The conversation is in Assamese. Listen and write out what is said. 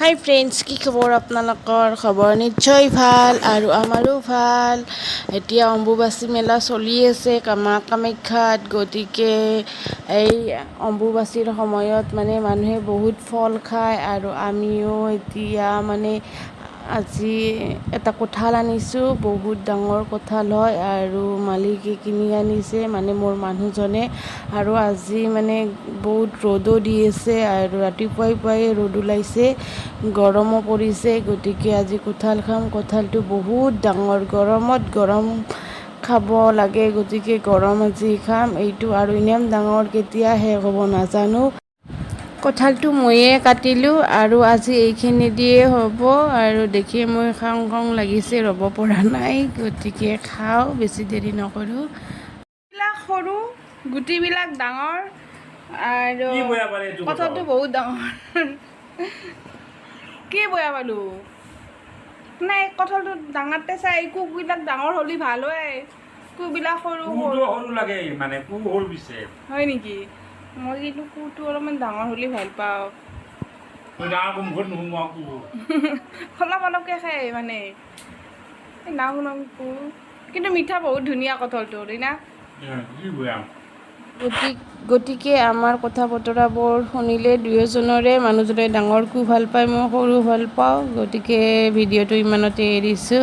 হাই ফ্ৰেণ্ডছ, কি খবৰ আপোনালোকৰ? খবৰ নিশ্চয় ভাল আৰু আমাৰো ভাল। এতিয়া অম্বুবাচী মেলা চলি আছে মা কামাখ্যাত। গতিকে এই অম্বুবাচীৰ সময়ত মানুহে বহুত ফল খায় আৰু আমিও এতিয়া আজি এটা কঁঠাল আনিছোঁ। বহুত ডাঙৰ কঁঠাল হয় আৰু মালিকে কিনি আনিছে মোৰ মানুহজনে। আৰু আজি বহুত ৰ'দো দি আছে আৰু ৰাতিপুৱাই ৰ'দ ওলাইছে, গৰমো পৰিছে। গতিকে আজি কঁঠাল খাম। কঁঠালটো বহুত ডাঙৰ, গৰমত গৰম খাব লাগে। গতিকে গৰম আজি খাম এইটো, আৰু ইমান ডাঙৰ কেতিয়া শেষ হ'ব নাজানো। কঁঠালটো ময়ে কাটিলোঁ আৰু আজি এইখিনি দিয়ে হ'ব। আৰু দেখি মই খাওঁ লাগিছে, ৰ'ব পৰা নাই। গতিকে খাওঁ, বেছি দেৰি নকৰোঁ। বিলাক সৰু, গুটিবিলাক ডাঙৰ আৰু কঁঠালটো বহুত ডাঙৰ। কি বেয়া পালো নাই, কঁঠালটো ডাঙৰতে চাই কুকবিলাক ডাঙৰ হ'লে ভাল হয়। কুকবিলাক সৰু লাগে, কু সৰু পিছে হয় নেকি? মই কিন্তু কুটো অলপমান ডাঙৰ হ'লে ভাল পাওঁ। অলপ অলপকৈ খাই নাম কু, কিন্তু মিঠা বহুত ধুনীয়া কঁঠালটো না। গতিকে আমাৰ কথা বতৰাবোৰ শুনিলে দুয়োজনৰে, মানুহজনে ডাঙৰ কু ভাল পায়, মই সৰু ভাল পাওঁ। গতিকে ভিডিঅ'টো ইমানতে এৰিছোঁ।